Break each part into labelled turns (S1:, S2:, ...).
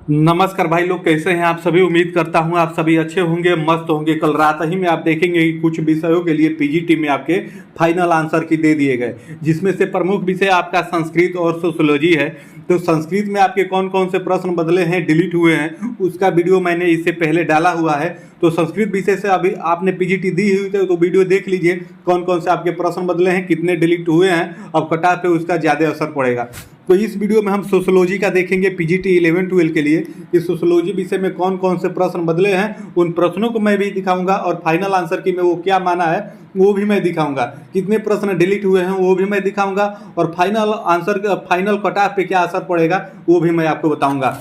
S1: नमस्कार भाई लोग, कैसे हैं आप सभी। उम्मीद करता हूं आप सभी अच्छे होंगे, मस्त होंगे। कल रात ही में आप देखेंगे कि कुछ विषयों के लिए पीजीटी में आपके फाइनल आंसर की दे दिए गए, जिसमें से प्रमुख विषय आपका संस्कृत और सोशियोलॉजी है। तो संस्कृत में आपके कौन कौन से प्रश्न बदले हैं, डिलीट हुए हैं, उसका वीडियो मैंने इससे पहले डाला हुआ है। तो संस्कृत विषय से अभी आपने पीजीटी दी हुई थी तो वीडियो देख लीजिए, कौन कौन से आपके प्रश्न बदले हैं, कितने डिलीट हुए हैं, अब कट ऑफ पे उसका ज़्यादा असर पड़ेगा। तो इस वीडियो में हम सोशियोलॉजी का देखेंगे पीजीटी 11-12 के लिए कि सोशियोलॉजी विषय में कौन कौन से प्रश्न बदले हैं, उन प्रश्नों को मैं भी दिखाऊंगा और फाइनल आंसर की में वो क्या माना है वो भी मैं दिखाऊंगा। कितने प्रश्न डिलीट हुए हैं वो भी मैं दिखाऊंगा और फाइनल कट ऑफ पे क्या असर पड़ेगा वो भी मैं आपको बताऊंगा।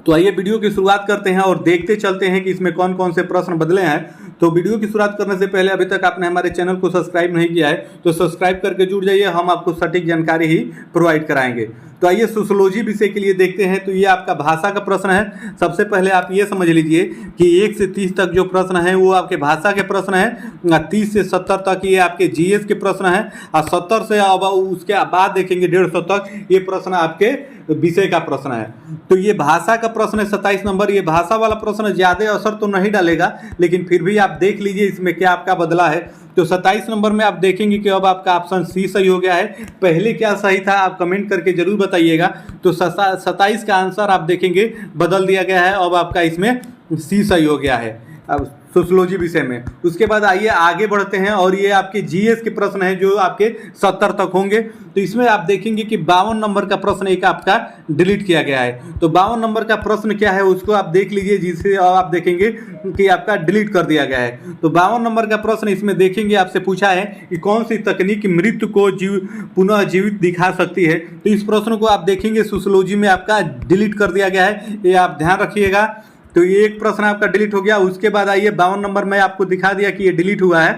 S1: तो आइए वीडियो की शुरुआत करते हैं और देखते चलते हैं कि इसमें कौन कौन से प्रश्न बदले हैं। तो वीडियो की शुरुआत करने से पहले अभी तक आपने हमारे चैनल को सब्सक्राइब नहीं किया है तो सब्सक्राइब करके जुड़ जाइए, हम आपको सटीक जानकारी ही प्रोवाइड कराएंगे। तो आइए सोशियोलॉजी विषय के लिए देखते हैं। तो ये आपका भाषा का प्रश्न है। सबसे पहले आप ये समझ लीजिए कि 1 से 30 तक जो प्रश्न है वो आपके भाषा के प्रश्न है। 30 से 70 तक ये आपके जीएस के प्रश्न है और 70 से अब उसके बाद देखेंगे 150 तक ये प्रश्न आपके विषय का प्रश्न है। तो ये भाषा का प्रश्न है 27 नंबर। ये भाषा वाला प्रश्न ज़्यादा असर तो नहीं डालेगा, लेकिन फिर भी आप देख लीजिए इसमें क्या आपका बदला है। तो 27 नंबर में आप देखेंगे कि अब आपका ऑप्शन सी सही हो गया है। पहले क्या सही था आप कमेंट करके जरूर बताइएगा। तो 27 का आंसर आप देखेंगे बदल दिया गया है, अब आपका इसमें सी सही हो गया है अब सोशियोलॉजी विषय में। उसके बाद आइए आगे बढ़ते हैं और ये आपके जीएस के प्रश्न हैं जो आपके 70 तक होंगे। तो इसमें आप देखेंगे कि 52 नंबर का प्रश्न एक आपका डिलीट किया गया है। तो 52 नंबर का प्रश्न क्या है उसको आप देख लीजिए, जिसे आप देखेंगे कि आपका डिलीट कर दिया गया है। तो 52 नंबर का प्रश्न इसमें देखेंगे आपसे पूछा है कि कौन सी तकनीक मृत्यु को पुनः जीवित दिखा सकती है। तो इस प्रश्न को आप देखेंगे सोशियोलॉजी में आपका डिलीट कर दिया गया है, ये आप ध्यान रखिएगा। तो ये एक प्रश्न आपका डिलीट हो गया। उसके बाद आइए 52 नंबर में आपको दिखा दिया कि ये डिलीट हुआ है।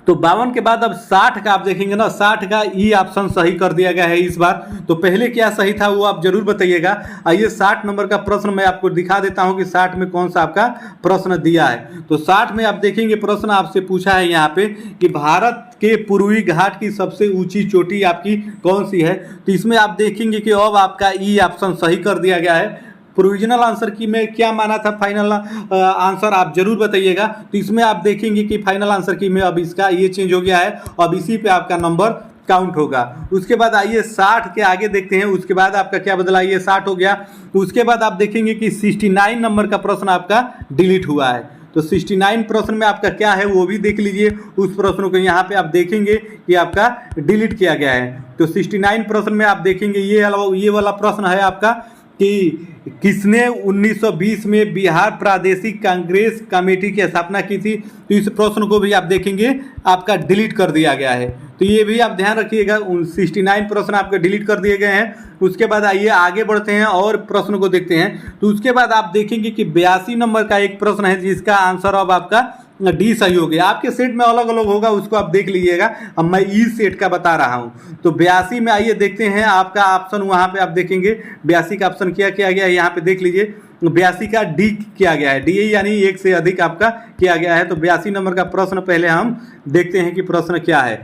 S1: तो 52 के बाद अब 60 का आप देखेंगे ना, 60 का ई ऑप्शन सही कर दिया गया है इस बार। तो पहले क्या सही था वो आप जरूर बताइएगा। आइए 60 नंबर का प्रश्न मैं आपको दिखा देता हूं कि 60 में कौन सा आपका प्रश्न दिया है। तो 60 में आप देखेंगे प्रश्न आपसे पूछा है यहाँ पे कि भारत के पूर्वी घाट की सबसे ऊंची चोटी आपकी कौन सी है। तो इसमें आप देखेंगे कि अब आपका ई ऑप्शन सही कर दिया गया है। प्रोविजनल आंसर की में क्या माना था, फाइनल आंसर आप जरूर बताइएगा। तो इसमें आप देखेंगे कि फाइनल आंसर की में अब इसका ये चेंज हो गया है, अब इसी पे आपका नंबर काउंट होगा। उसके बाद आइए 60 के आगे देखते हैं, उसके बाद आपका क्या बदला, ये 60 हो गया। उसके बाद आप देखेंगे कि 69 नंबर का प्रश्न आपका डिलीट हुआ है। तो 69 प्रश्न में आपका क्या है वो भी देख लीजिए। उस प्रश्न को यहाँ पे आप देखेंगे कि आपका डिलीट किया गया है। तो 69 प्रश्न में आप देखेंगे ये वाला प्रश्न है आपका कि किसने 1920 में बिहार प्रादेशिक कांग्रेस कमेटी की स्थापना की थी। तो इस प्रश्न को भी आप देखेंगे आपका डिलीट कर दिया गया है। तो ये भी आप ध्यान रखिएगा, 69 प्रश्न आपके डिलीट कर दिए गए हैं। उसके बाद आइए आगे बढ़ते हैं और प्रश्न को देखते हैं। तो उसके बाद आप देखेंगे कि 82 नंबर का एक प्रश्न है जिसका आंसर अब आपका डी सही हो गया। आपके सेट में अलग अलग होगा, उसको आप देख लीजिएगा। अब मैं ई सेट का बता रहा हूं। तो 82 में आइए देखते हैं आपका ऑप्शन, वहां पे आप देखेंगे 82 का ऑप्शन क्या किया गया है, यहाँ पे देख लीजिए 82 का डी किया गया है। डी यानी एक से अधिक आपका किया गया है। तो 82 नंबर का प्रश्न पहले हम देखते हैं कि प्रश्न क्या है।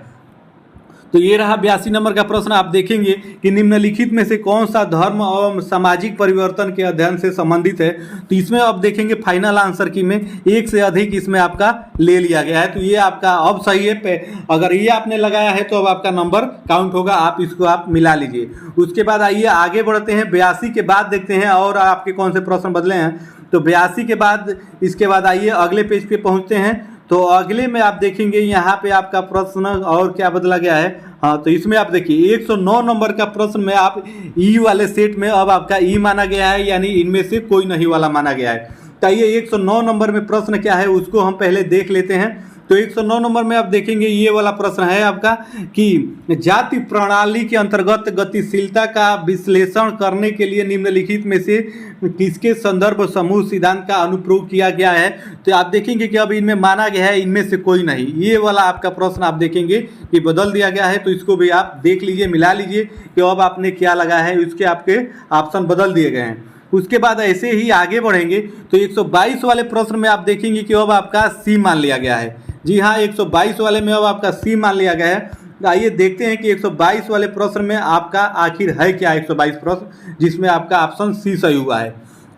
S1: तो ये रहा 82 नंबर का प्रश्न। आप देखेंगे कि निम्नलिखित में से कौन सा धर्म और सामाजिक परिवर्तन के अध्ययन से संबंधित है। तो इसमें आप देखेंगे फाइनल आंसर की में एक से अधिक इसमें आपका ले लिया गया है। तो ये आपका अब सही है। अगर ये आपने लगाया है तो अब आपका नंबर काउंट होगा, आप इसको आप मिला लीजिए। उसके बाद आइए आगे बढ़ते हैं। 82 के बाद देखते हैं और आपके कौन से प्रश्न बदले हैं। तो 82 के बाद इसके बाद आइए अगले पेज पे पहुँचते हैं। तो अगले में आप देखेंगे यहाँ पे आपका प्रश्न और क्या बदला गया है। हाँ, तो इसमें आप देखिए 109 नंबर का प्रश्न में आप ई वाले सेट में अब आपका ई माना गया है, यानी इनमें से कोई नहीं वाला माना गया है। तो ये 109 नंबर में प्रश्न क्या है उसको हम पहले देख लेते हैं। तो 109 नंबर में आप देखेंगे ये वाला प्रश्न है आपका कि जाति प्रणाली के अंतर्गत गतिशीलता का विश्लेषण करने के लिए निम्नलिखित में से किसके संदर्भ समूह सिद्धांत का अनुप्रयोग किया गया है। तो आप देखेंगे कि अब इनमें माना गया है, इनमें से कोई नहीं। ये वाला आपका प्रश्न आप देखेंगे कि बदल दिया गया है। तो इसको भी आप देख लीजिए, मिला लीजिए कि अब आपने क्या लगा है, उसके आपके ऑप्शन बदल दिए गए हैं। उसके बाद ऐसे ही आगे बढ़ेंगे तो 122 वाले प्रश्न में आप देखेंगे कि अब आपका सी मान लिया गया है। जी हाँ, 122 वाले में अब आपका सी मान लिया गया है। आइए देखते हैं कि 122 वाले प्रश्न में आपका आखिर है क्या 122 प्रश्न, जिसमें आपका ऑप्शन सी सही हुआ है।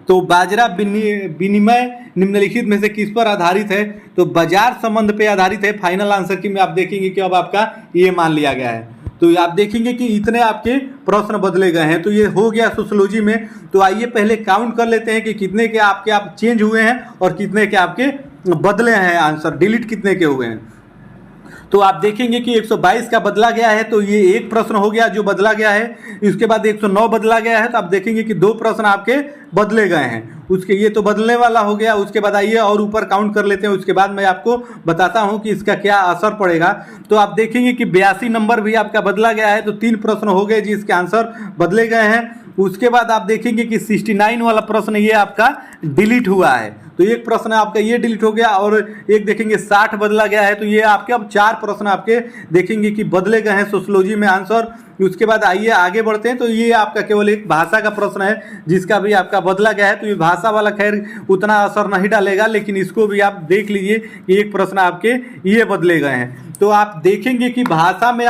S1: तो बाजरा विनिमय निम्नलिखित में से किस पर आधारित है? तो बाजार संबंध पे आधारित है। फाइनल आंसर की में आप देखेंगे कि अब आपका ये मान लिया गया है। तो आप देखेंगे कि इतने आपके प्रश्न बदले गए हैं। तो ये हो गया सोशियोलॉजी में। तो आइए पहले काउंट कर लेते हैं कि कितने के आपके आप चेंज हुए हैं और कितने के आपके बदले हैं, आंसर डिलीट कितने के हुए हैं। तो आप देखेंगे कि 122 का बदला गया है, तो ये एक प्रश्न हो गया जो बदला गया है। इसके बाद 109 बदला गया है, तो आप देखेंगे कि 2 प्रश्न आपके बदले गए हैं। उसके ये तो बदलने वाला हो गया। उसके बाद आइए और ऊपर काउंट कर लेते हैं, उसके बाद मैं आपको बताता हूं कि इसका क्या असर पड़ेगा। तो आप देखेंगे कि 82 नंबर भी आपका बदला गया है, तो 3 प्रश्न हो गए जिसके आंसर बदले गए हैं। उसके बाद आप देखेंगे कि 69 वाला प्रश्न ये आपका डिलीट हुआ है, तो एक प्रश्न आपका ये डिलीट हो गया। और एक देखेंगे 60 बदला गया है, तो ये आपके अब 4 प्रश्न आपके देखेंगे कि बदले गए हैं सोशियोलॉजी में आंसर। उसके बाद आइए आगे बढ़ते हैं। तो ये आपका केवल एक भाषा का प्रश्न है जिसका भी आपका बदला गया है। तो ये भाषा वाला खैर उतना असर नहीं डालेगा, लेकिन इसको भी आप देख लीजिए कि एक प्रश्न आपके ये बदले गए हैं। तो आप देखेंगे कि भाषा में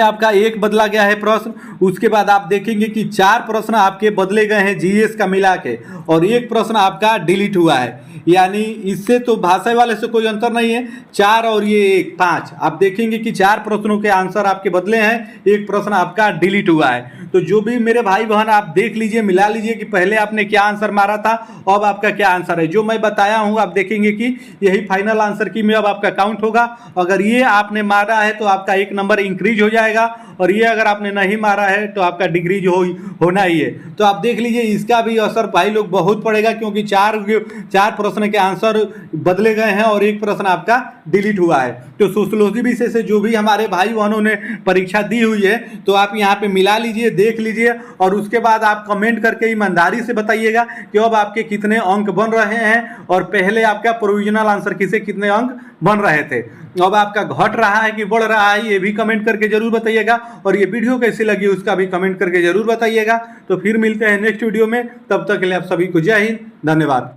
S1: आपका एक बदला गया है प्रश्न। उसके बाद आप देखेंगे कि 4 प्रश्न आपके बदले गए हैं जीएस का मिला के, और एक प्रश्न आपका डिलीट हुआ है। यानी इससे तो भाषा वाले से कोई अंतर नहीं है। 4 और ये 1 5, आप देखेंगे कि 4 प्रश्नों के आंसर आपके बदले हैं, एक प्रश्न आपका डिलीट हुआ है। तो जो भी मेरे भाई बहन आप देख लीजिए, मिला लीजिए कि पहले आपने क्या आंसर मारा था, अब आपका क्या आंसर है। जो मैं बताया हूं आप देखेंगे कि यही फाइनल आंसर की में अब आपका काउंट होगा। अगर ये आपने मारा है तो आपका 1 नंबर इंक्रीज हो जाएगा, और ये अगर आपने नहीं मारा है तो आपका डिक्रीज होना ही है। तो आप देख लीजिए इसका भी असर भाई लोग बहुत पड़ेगा, क्योंकि 4 प्रश्न के आंसर बदले गए हैं और एक प्रश्न आपका डिलीट हुआ है। तो सोशियोलॉजी विषय से जो भी हमारे भाई बहनों ने परीक्षा दी हुई है, तो आप यहाँ पे मिला लीजिए, देख लीजिए, और उसके बाद आप कमेंट करके ईमानदारी से बताइएगा कि अब आपके कितने अंक बन रहे हैं, और पहले आपका प्रोविजनल आंसर की से कितने अंक बन रहे थे, अब आपका घट रहा है कि बढ़ रहा है, ये भी कमेंट करके जरूर बताइएगा। और ये वीडियो कैसी लगी उसका भी कमेंट करके जरूर बताइएगा। तो फिर मिलते हैं नेक्स्ट वीडियो में, तब तक के लिए आप सभी को जय हिंद, धन्यवाद।